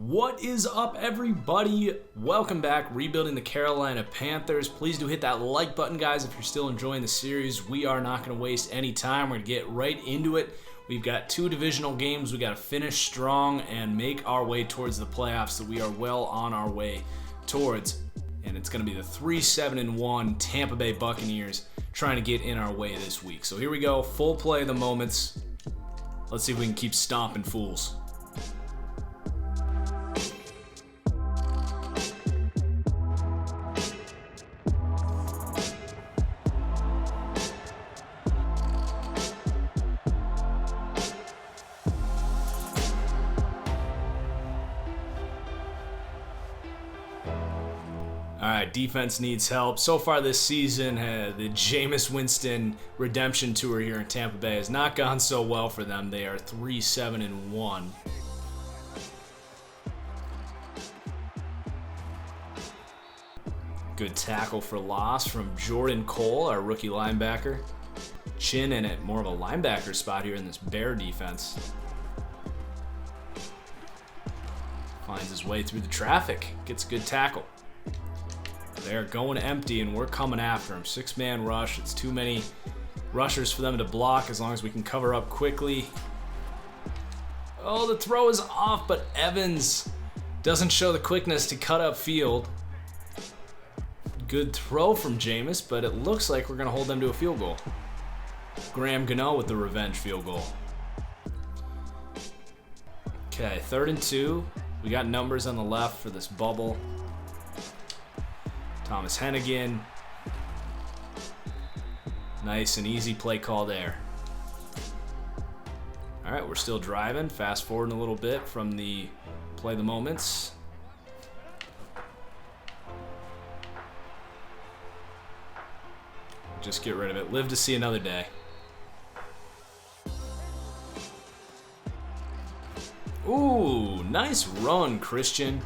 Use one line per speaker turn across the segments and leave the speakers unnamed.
What is up, everybody? Welcome back, rebuilding the Carolina Panthers. Please do hit that like button, guys, if you're still enjoying the series. We are not going to waste any time. We're going to get right into it. We've got two divisional games. We got to finish strong and make our way towards the playoffs that we are well on our way towards. And it's going to be the 3-7-1 Tampa Bay Buccaneers trying to get in our way this week. So here we go, full play of the moments. Let's see if we can keep stomping fools. Alright, defense needs help. So far this season, the Jameis Winston redemption tour here in Tampa Bay has not gone so well for them. They are 3-7-1. Good tackle for loss from Jordan Cole, our rookie linebacker. Chin in it, more of a linebacker spot here in this Bear defense. Finds his way through the traffic, gets a good tackle. They're going empty, and we're coming after him. Six-man rush. It's too many rushers for them to block as long as we can cover up quickly. Oh, the throw is off, but Evans doesn't show the quickness to cut up field. Good throw from Jameis, but it looks like we're going to hold them to a field goal. Graham Gano with the revenge field goal. Okay, 3rd and 2. We got numbers on the left for this bubble. Thomas Hennigan. Nice and easy play call there. All right, we're still driving. Fast forwarding a little bit from the play the moments. Just get rid of it. Live to see another day. Ooh, nice run, Christian.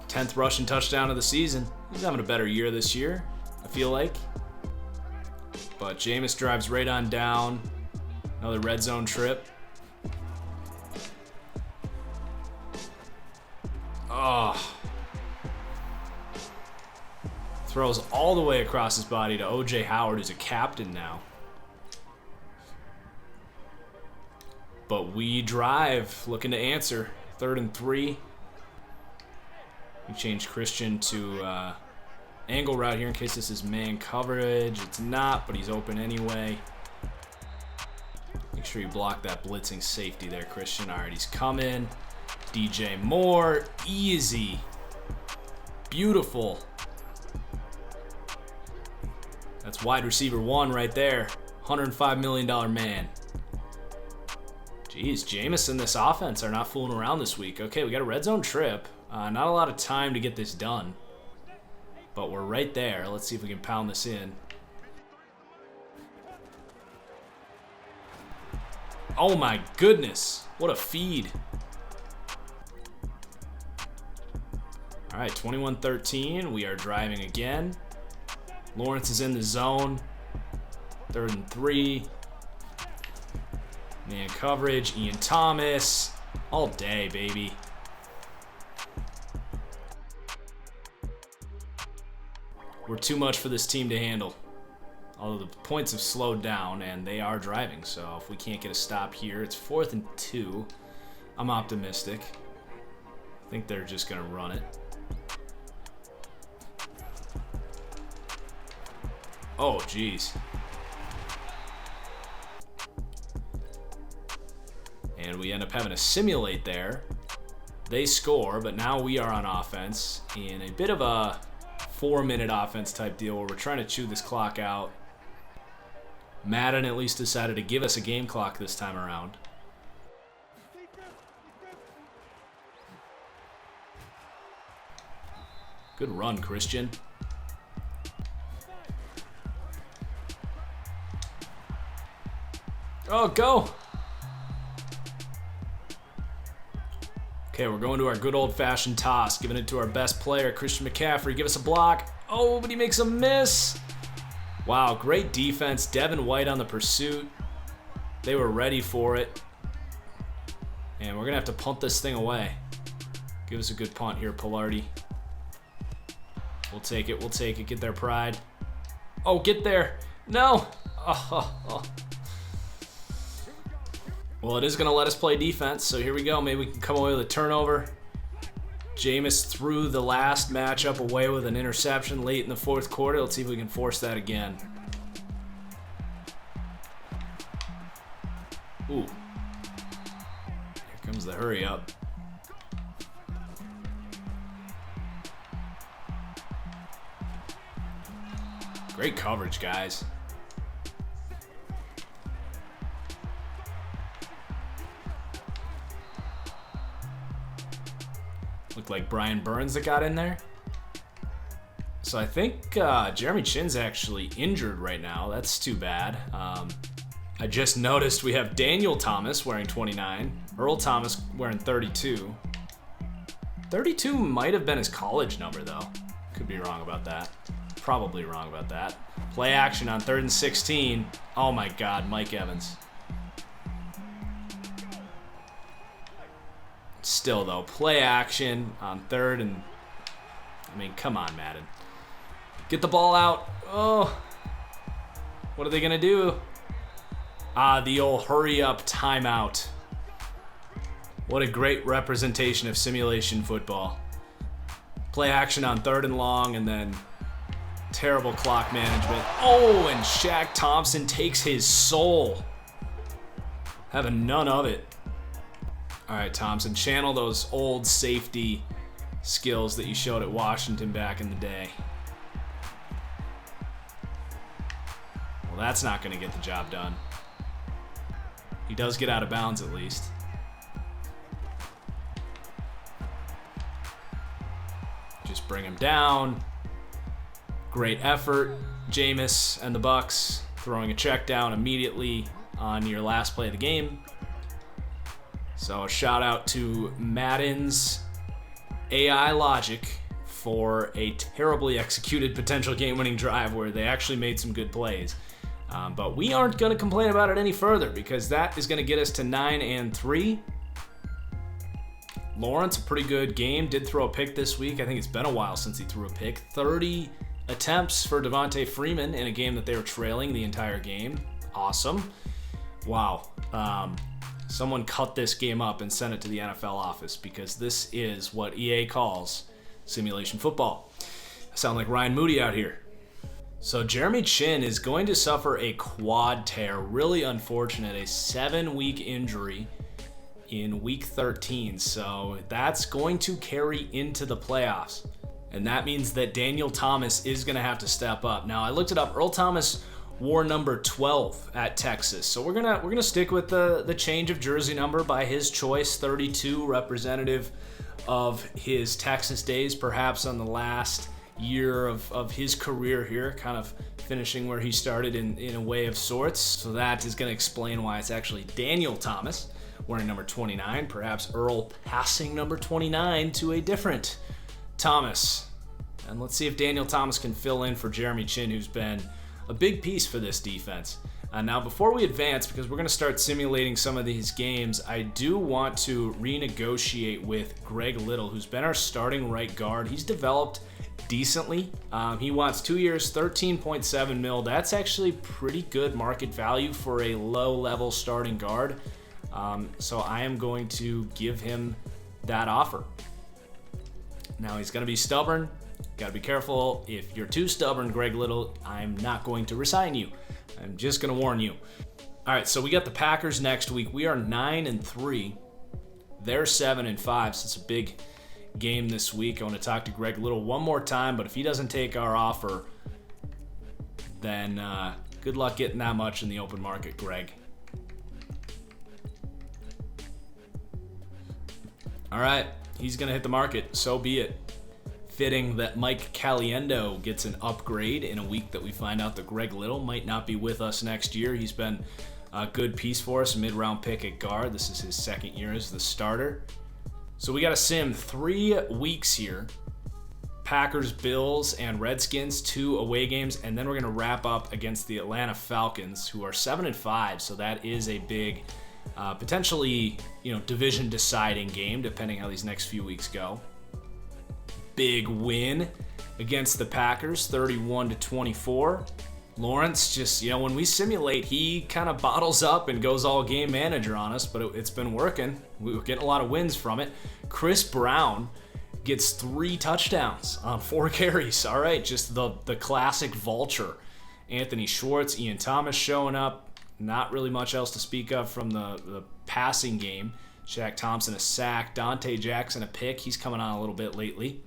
10th rushing touchdown of the season. He's having a better year this year, I feel like. But Jameis drives right on down. Another red zone trip. Oh. Throws all the way across his body to O.J. Howard, who's a captain now. But we drive, looking to answer. 3rd and 3. We change Christian to angle route here in case this is man coverage. It's not, but he's open anyway. Make sure you block that blitzing safety there, Christian. All right, he's coming. DJ Moore, easy. Beautiful. That's wide receiver 1 right there. $105 million man. Jeez, Jameis and this offense are not fooling around this week. Okay, we got a red zone trip. Not a lot of time to get this done, but we're right there. Let's see if we can pound this in. Oh my goodness, what a feed. All right, 21-13, we are driving again. Lawrence is in the zone. 3rd and 3. Man coverage, Ian Thomas, all day, baby. We're too much for this team to handle. Although the points have slowed down and they are driving, so if we can't get a stop here, it's 4th and 2. I'm optimistic. I think they're just gonna run it. Oh, geez. And we end up having to simulate there. They score, but now we are on offense in a bit of a 4-minute offense type deal where we're trying to chew this clock out. Madden at least decided to give us a game clock this time around. Good run, Christian. Oh, go! Okay, we're going to our good old-fashioned toss, giving it to our best player, Christian McCaffrey. Give us a block. Oh, but he makes a miss. Wow, great defense. Devin White on the pursuit. They were ready for it. And we're going to have to punt this thing away. Give us a good punt here, Pilardi. We'll take it. We'll take it. Get their pride. Oh, get there. No. Oh. Well, it is going to let us play defense, so here we go. Maybe we can come away with a turnover. Jameis threw the last matchup away with an interception late in the fourth quarter. Let's see if we can force that again. Ooh. Here comes the hurry up. Great coverage, guys. Looked like Brian Burns that got in there. So I think Jeremy Chinn's actually injured right now. That's too bad. I just noticed we have Daniel Thomas wearing 29, Earl Thomas wearing 32. 32 might have been his college number, though. Could be wrong about that. Probably wrong about that. Play action on 3rd and 16. Oh my God, Mike Evans. Still, though, play action on 3rd and... I mean, come on, Madden. Get the ball out. Oh. What are they going to do? The old hurry up timeout. What a great representation of simulation football. Play action on 3rd and long, and then terrible clock management. Oh, and Shaq Thompson takes his soul. Having none of it. All right, Thompson, channel those old safety skills that you showed at Washington back in the day. Well, that's not going to get the job done. He does get out of bounds at least. Just bring him down. Great effort. Jameis and the Bucks throwing a check down immediately on your last play of the game. So a shout out to Madden's AI logic for a terribly executed potential game-winning drive where they actually made some good plays. But we aren't going to complain about it any further because that is going to get us to 9-3. Lawrence, a pretty good game. Did throw a pick this week. I think it's been a while since he threw a pick. 30 attempts for Devontae Freeman in a game that they were trailing the entire game. Awesome. Wow. Someone cut this game up and sent it to the NFL office because this is what EA calls simulation football. I sound like Ryan Moody out here. So Jeremy Chinn is going to suffer a quad tear. Really unfortunate. A 7-week injury in week 13. So that's going to carry into the playoffs. And that means that Daniel Thomas is going to have to step up. Now, I looked it up. Earl Thomas wore number 12 at Texas. So we're gonna stick with the change of jersey number by his choice. 32, representative of his Texas days, perhaps on the last year of his career here, kind of finishing where he started in a way of sorts. So that is going to explain why it's actually Daniel Thomas wearing number 29, perhaps Earl passing number 29 to a different Thomas. And let's see if Daniel Thomas can fill in for Jeremy Chinn, who's been a big piece for this defense. Now, before we advance, because we're going to start simulating some of these games, I do want to renegotiate with Greg Little, who's been our starting right guard. He's developed decently. He wants 2 years, $13.7 million. That's actually pretty good market value for a low-level starting guard. So I am going to give him that offer. Now, he's going to be stubborn. Got to be careful. If you're too stubborn, Greg Little, I'm not going to resign you. I'm just going to warn you. All right, so we got the Packers next week. We are 9-3. They're 7-5, so it's a big game this week. I want to talk to Greg Little one more time, but if he doesn't take our offer, then good luck getting that much in the open market, Greg. All right, he's going to hit the market. So be it. Fitting that Mike Caliendo gets an upgrade in a week that we find out that Greg Little might not be with us next year. He's been a good piece for us, a mid-round pick at guard. This is his second year as the starter. So we got to sim 3 weeks here. Packers, Bills, and Redskins, 2 away games, and then we're going to wrap up against the Atlanta Falcons, who are 7-5, so that is a big Potentially, division deciding game depending how these next few weeks go. Big win against the Packers, 31-24. Lawrence just, when we simulate, he kind of bottles up and goes all game manager on us, but it's been working. We were getting a lot of wins from it. Chris Brown gets 3 touchdowns on 4 carries. All right, just the classic vulture. Anthony Schwartz, Ian Thomas showing up. Not really much else to speak of from the passing game. Shaq Thompson a sack. Dante Jackson a pick. He's coming on a little bit lately.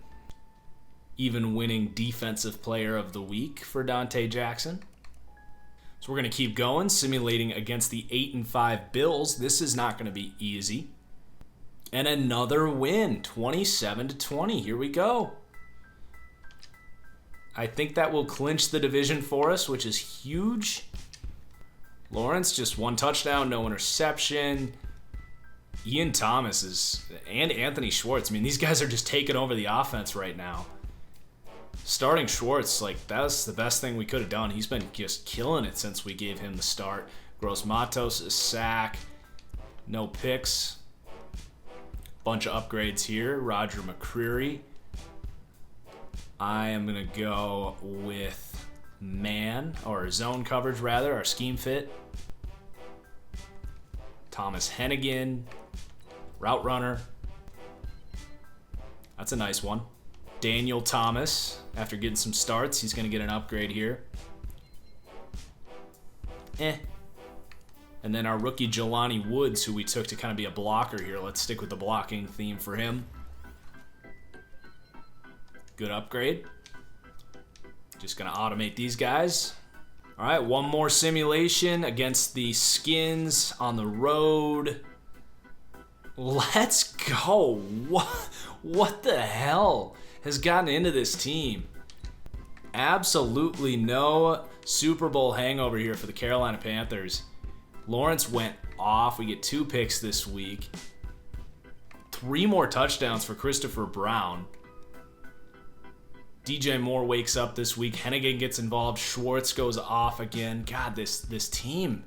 Even winning Defensive Player of the Week for Dante Jackson. So we're going to keep going, simulating against the 8-5 Bills. This is not going to be easy. And another win, 27-20. Here we go. I think that will clinch the division for us, which is huge. Lawrence, just 1 touchdown, no interception. Ian Thomas and Anthony Schwartz. I mean, these guys are just taking over the offense right now. Starting Schwartz, that's the best thing we could have done. He's been just killing it since we gave him the start. Gross Matos, a sack. No picks. Bunch of upgrades here. Roger McCreary. I am going to go with zone coverage rather, our scheme fit. Thomas Hennigan, route runner. That's a nice one. Daniel Thomas, after getting some starts, he's going to get an upgrade here. And then our rookie Jelani Woods, who we took to kind of be a blocker here. Let's stick with the blocking theme for him. Good upgrade. Just going to automate these guys. All right, one more simulation against the Skins on the road. Let's go. What the hell has gotten into this team? Absolutely no Super Bowl hangover here for the Carolina Panthers. Lawrence went off. We get 2 picks this week. 3 more touchdowns for Christopher Brown. DJ Moore wakes up this week. Hennigan gets involved. Schwartz goes off again. God, this team.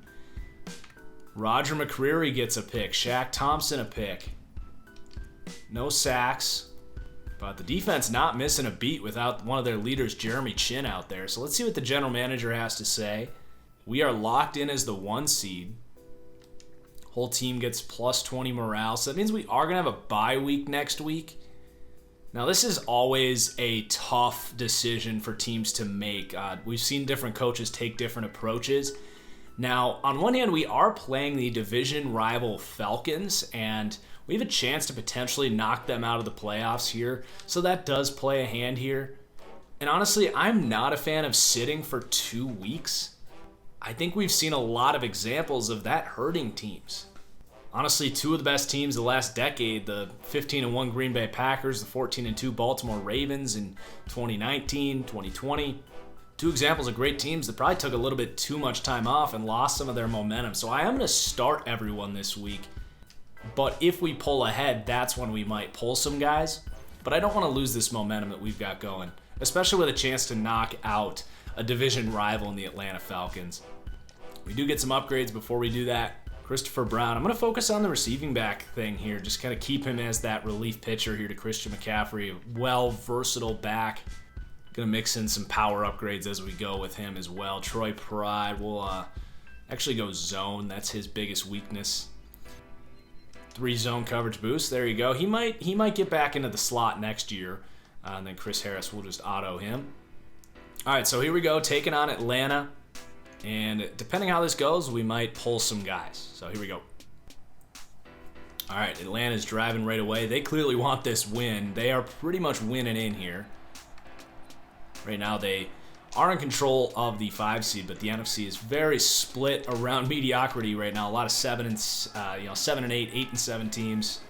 Roger McCreary gets a pick. Shaq Thompson a pick. No sacks. But the defense not missing a beat without one of their leaders, Jeremy Chin, out there. So let's see what the general manager has to say. We are locked in as the 1 seed. Whole team gets plus 20 morale. So that means we are going to have a bye week next week. Now, this is always a tough decision for teams to make. We've seen different coaches take different approaches. Now, on one hand, we are playing the division rival Falcons, and we have a chance to potentially knock them out of the playoffs here. So that does play a hand here. And honestly, I'm not a fan of sitting for 2 weeks. I think we've seen a lot of examples of that hurting teams. Honestly, 2 of the best teams of the last decade, the 15-1 Green Bay Packers, the 14-2 Baltimore Ravens in 2019, 2020. 2 examples of great teams that probably took a little bit too much time off and lost some of their momentum. So I am going to start everyone this week. But if we pull ahead, that's when we might pull some guys. But I don't want to lose this momentum that we've got going, especially with a chance to knock out a division rival in the Atlanta Falcons. We do get some upgrades before we do that. Christopher Brown. I'm going to focus on the receiving back thing here. Just kind of keep him as that relief pitcher here to Christian McCaffrey. Versatile back. Going to mix in some power upgrades as we go with him as well. Troy Pride will actually go zone. That's his biggest weakness. 3 zone coverage boost. There you go. He might get back into the slot next year. And then Chris Harris will just auto him. All right, so here we go. Taking on Atlanta. And depending how this goes, we might pull some guys. So here we go. All right, Atlanta's driving right away. They clearly want this win. They are pretty much winning in here. Right now, they are in control of the 5 seed, but the NFC is very split around mediocrity right now. A lot of 7 and 8, 8 and 7 teams.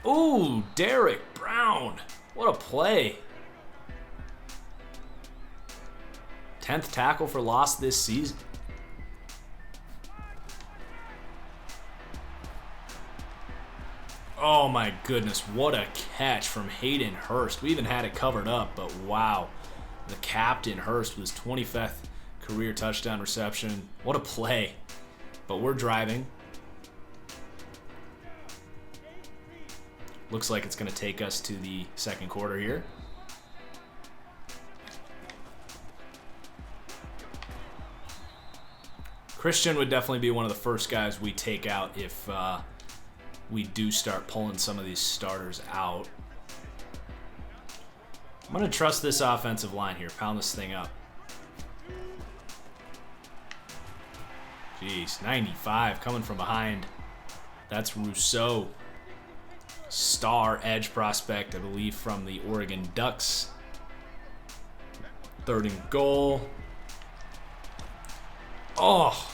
Ooh, Derek Brown. What a play. 10th tackle for loss this season. Oh my goodness, what a catch from Hayden Hurst. We even had it covered up, but wow. The captain, Hurst, with his 25th career touchdown reception. What a play. but we're driving. Looks like it's going to take us to the second quarter here. Christian would definitely be one of the first guys we take out if we do start pulling some of these starters out. I'm going to trust this offensive line here. Pound this thing up. Jeez, 95 coming from behind. That's Rousseau. Star edge prospect, I believe, from the Oregon Ducks. 3rd and goal. Oh,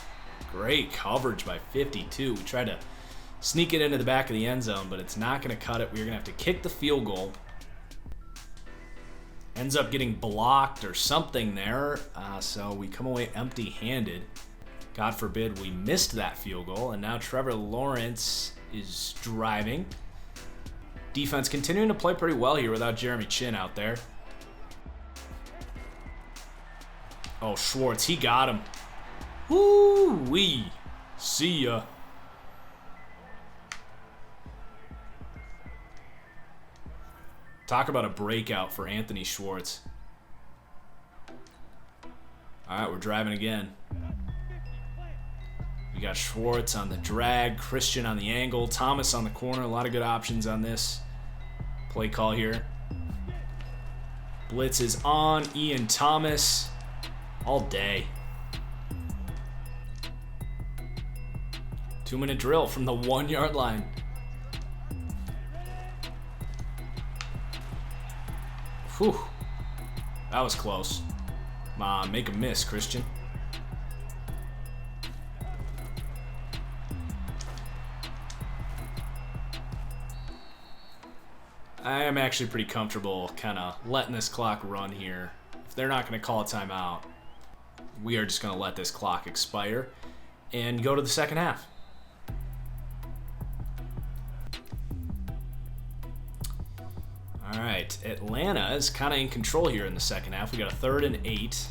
great coverage by 52. We tried to sneak it into the back of the end zone, but it's not going to cut it. We're going to have to kick the field goal. Ends up getting blocked or something there, so we come away empty-handed. God forbid we missed that field goal, and now Trevor Lawrence is driving. Defense continuing to play pretty well here without Jeremy Chin out there. Oh, Schwartz, he got him. Woo-wee. See ya. Talk about a breakout for Anthony Schwartz. All right, we're driving again. We got Schwartz on the drag, Christian on the angle, Thomas on the corner. A lot of good options on this play call here. Blitz is on. Ian Thomas all day. 2-minute drill from the 1-yard line. Whew. That was close. Come on, make a miss, Christian. I am actually pretty comfortable kind of letting this clock run here. If they're not going to call a timeout, we are just going to let this clock expire and go to the second half. All right, Atlanta is kind of in control here in the second half. We got a 3rd and 8.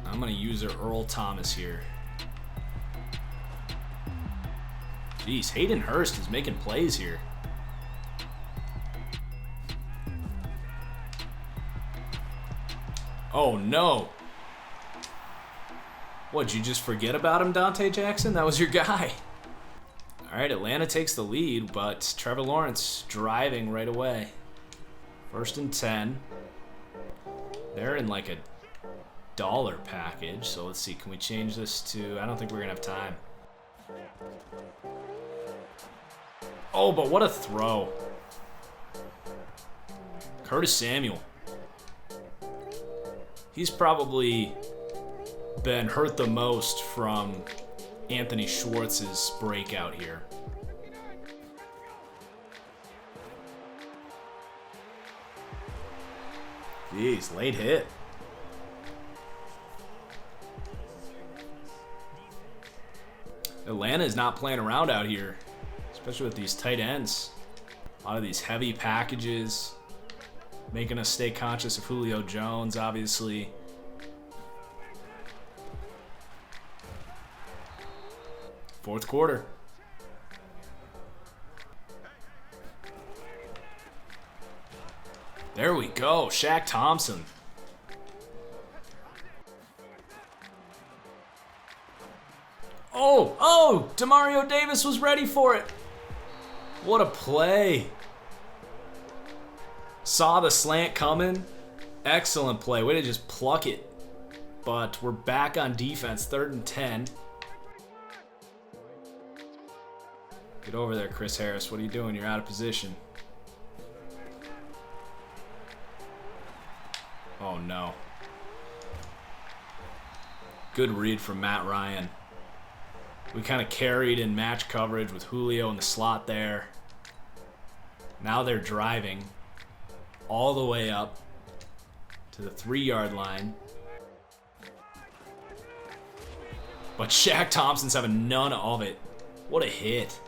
I'm going to use Earl Thomas here. Jeez, Hayden Hurst is making plays here. Oh, no. What'd you just forget about him, Dante Jackson? That was your guy. All right, Atlanta takes the lead, but Trevor Lawrence driving right away. 1st and 10. They're in like a dollar package, so let's see. Can we change this to... I don't think we're going to have time. Oh, but what a throw. Curtis Samuel. He's probably been hurt the most from Anthony Schwartz's breakout here. Jeez, late hit. Atlanta is not playing around out here, especially with these tight ends. A lot of these heavy packages, making us stay conscious of Julio Jones, obviously. Fourth quarter. There we go, Shaq Thompson. Oh, Demario Davis was ready for it. What a play. Saw the slant coming. Excellent play. Way to just pluck it. But we're back on defense, 3rd and 10. Get over there, Chris Harris. What are you doing? You're out of position. Oh, no. Good read from Matt Ryan. We kind of carried in match coverage with Julio in the slot there. Now they're driving all the way up to the 3-yard line. But Shaq Thompson's having none of it. What a hit.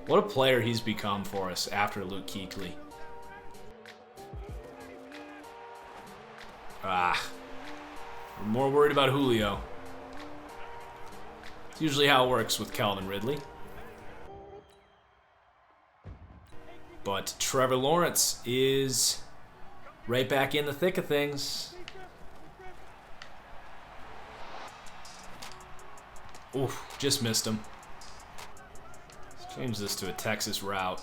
What a player he's become for us after Luke Kuechly. We're more worried about Julio. It's usually how it works with Calvin Ridley. But Trevor Lawrence is right back in the thick of things. Oof, just missed him. Let's change this to a Texas route.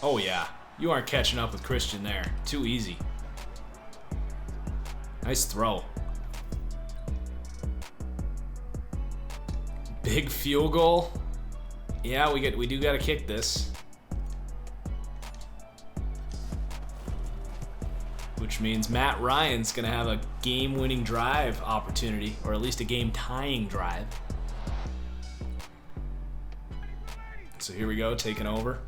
Oh yeah, you aren't catching up with Christian there. Too easy. Nice throw. Big field goal. Yeah, we do gotta kick this. Which means Matt Ryan's gonna have a game-winning drive opportunity, or at least a game-tying drive. So here we go, taking over.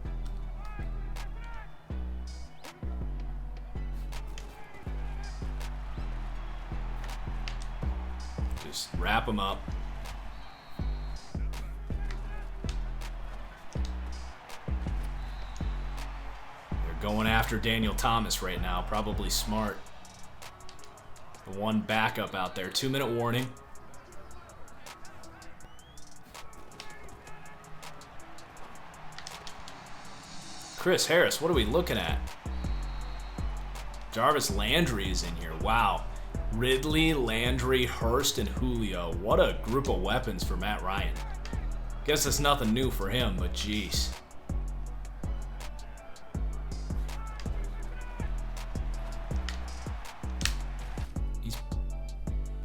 Just wrap him up. Going after Daniel Thomas right now, probably smart. The one backup out there. 2-minute warning. Chris Harris, what are we looking at? Jarvis Landry is in here. Wow. Ridley, Landry, Hurst, and Julio. What a group of weapons for Matt Ryan. Guess it's nothing new for him, but geez.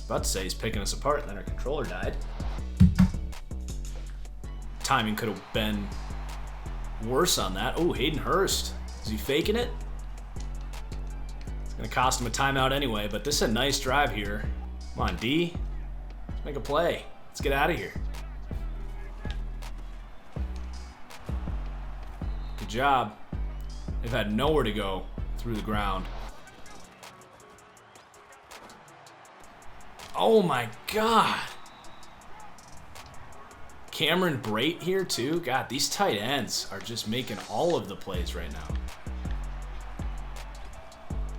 About to say he's picking us apart, and then our controller died. Timing could have been worse on that. Oh, Hayden Hurst. Is he faking it? It's going to cost him a timeout anyway, but this is a nice drive here. Come on, D. Let's make a play. Let's get out of here. Good job. They've had nowhere to go through the ground. Oh my God. Cameron Brate here too. God, these tight ends are just making all of the plays right now.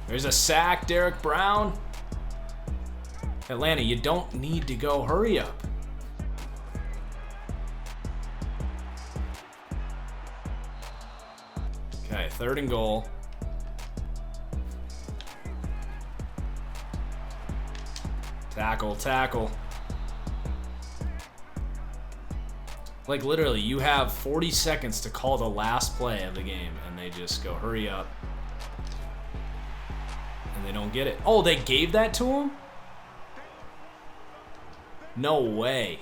There's a sack, Derek Brown. Atlanta, you don't need to go. Hurry up. Okay, 3rd and goal. Tackle, tackle. Like literally, you have 40 seconds to call the last play of the game, and they just go, hurry up. And they don't get it. Oh, they gave that to him? No way.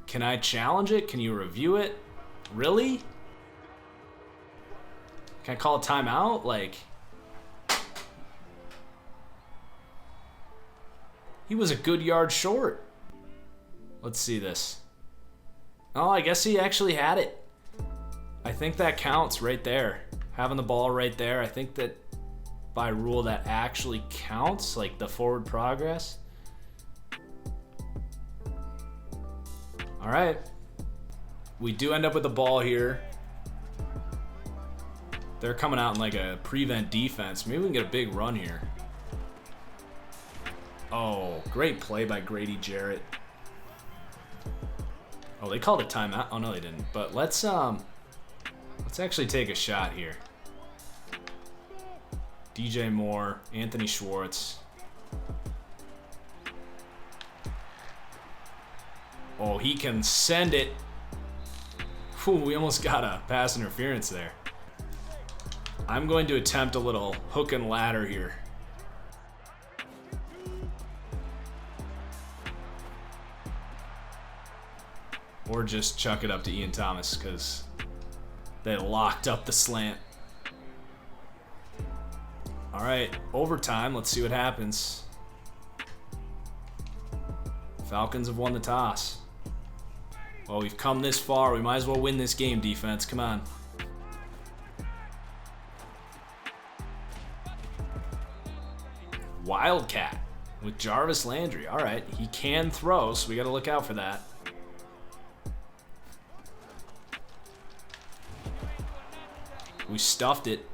Can I challenge it? Can you review it? Really? Can I call a timeout? Like... He was a good yard short. Let's see this. Oh, I guess he actually had it. I think that counts right there. Having the ball right there, I think that by rule that actually counts, like the forward progress. All right. We do end up with the ball here. They're coming out in like a prevent defense. Maybe we can get a big run here. Oh, great play by Grady Jarrett. Oh, they called a timeout. Oh no, they didn't. But let's actually take a shot here. DJ Moore, Anthony Schwartz. Oh, he can send it. Whew, we almost got a pass interference there. I'm going to attempt a little hook and ladder here. Or just chuck it up to Ian Thomas because they locked up the slant. All right, overtime. Let's see what happens. Falcons have won the toss. Well, we've come this far. We might as well win this game, defense. Come on. Wildcat with Jarvis Landry. All right, he can throw, so we got to look out for that. We stuffed it.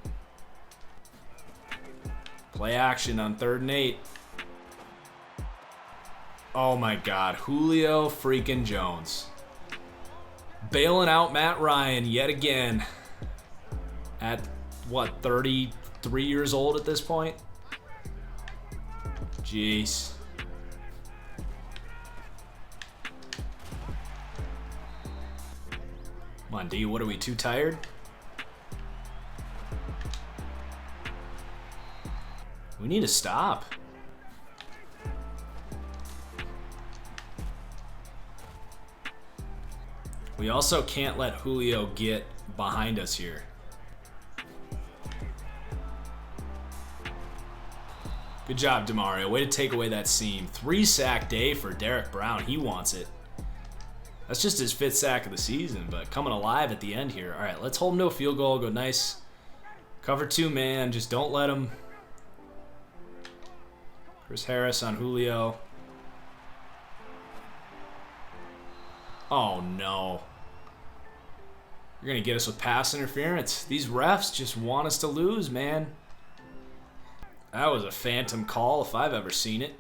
Play action on 3rd and 8. Oh my God, Julio freaking Jones. Bailing out Matt Ryan yet again. At, what, 33 years old at this point? Jeez. Come on, D, what are we, too tired? We need to stop. We also can't let Julio get behind us here. Good job, DeMario. Way to take away that seam. 3-sack day for Derek Brown. He wants it. That's just his 5th sack of the season, but coming alive at the end here. All right, let's hold him to a field goal. Go nice. Cover 2 man. Just don't let him. Chris Harris on Julio. Oh, no. You're going to get us with pass interference. These refs just want us to lose, man. That was a phantom call if I've ever seen it.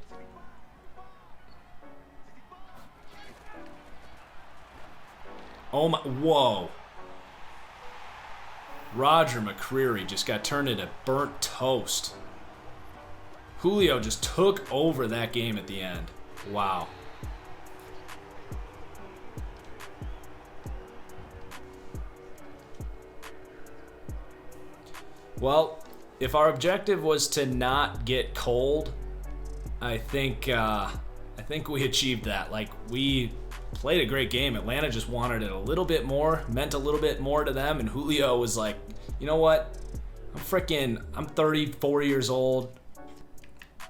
Oh, my. Whoa. Roger McCreary just got turned into burnt toast. Julio just took over that game at the end. Wow. Well, if our objective was to not get cold, I think we achieved that. Like, we played a great game. Atlanta just wanted it a little bit more, meant a little bit more to them, and Julio was like, you know what? I'm 34 years old.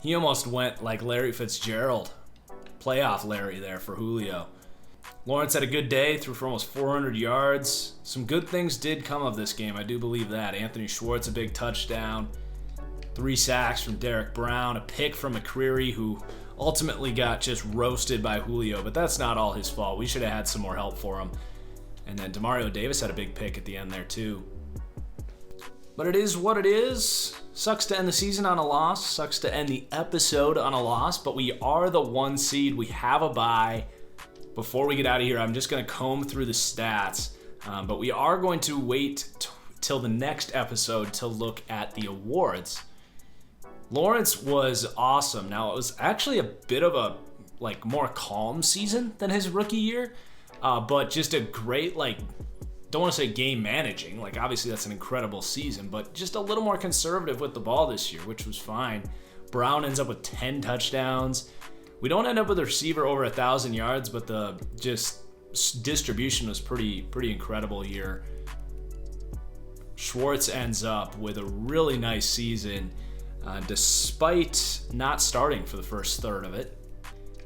He almost went like Larry Fitzgerald. Playoff Larry there for Julio. Lawrence had a good day, threw for almost 400 yards. Some good things did come of this game, I do believe that. Anthony Schwartz, a big touchdown. 3 sacks from Derek Brown. A pick from McCreary, who ultimately got just roasted by Julio, but that's not all his fault. We should have had some more help for him. And then Demario Davis had a big pick at the end there too. But it is what it is. Sucks to end the season on a loss. Sucks to end the episode on a loss, but we are the 1 seed. We have a bye. Before we get out of here, I'm just going to comb through the stats, but we are going to wait till the next episode to look at the awards. Lawrence was awesome. Now, it was actually a bit of a more calm season than his rookie year, but just a great, don't want to say game managing. Obviously that's an incredible season, but just a little more conservative with the ball this year, which was fine. Brown ends up with 10 touchdowns. We don't end up with a receiver over 1,000 yards, but the just distribution was pretty incredible here. Schwartz ends up with a really nice season, despite not starting for the first third of it.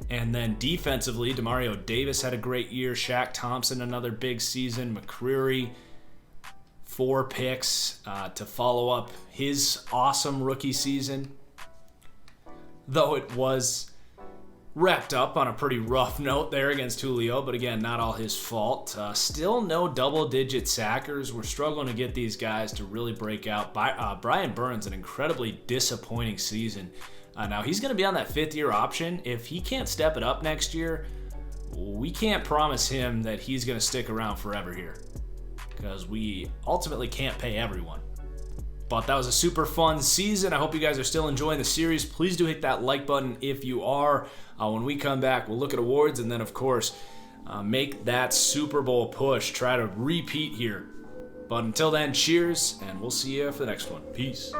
And then defensively, Demario Davis had a great year. Shaq Thompson, another big season. McCreary, 4 picks to follow up his awesome rookie season. Though it was wrapped up on a pretty rough note there against Julio, but again, not all his fault. Still no double-digit sackers. We're struggling to get these guys to really break out. Brian Burns, an incredibly disappointing season. Now, he's going to be on that 5th-year option. If he can't step it up next year, we can't promise him that he's going to stick around forever here, because we ultimately can't pay everyone. But that was a super fun season. I hope you guys are still enjoying the series. Please do hit that like button if you are. When we come back, we'll look at awards and then, of course, make that Super Bowl push. Try to repeat here. But until then, cheers, and we'll see you for the next one. Peace.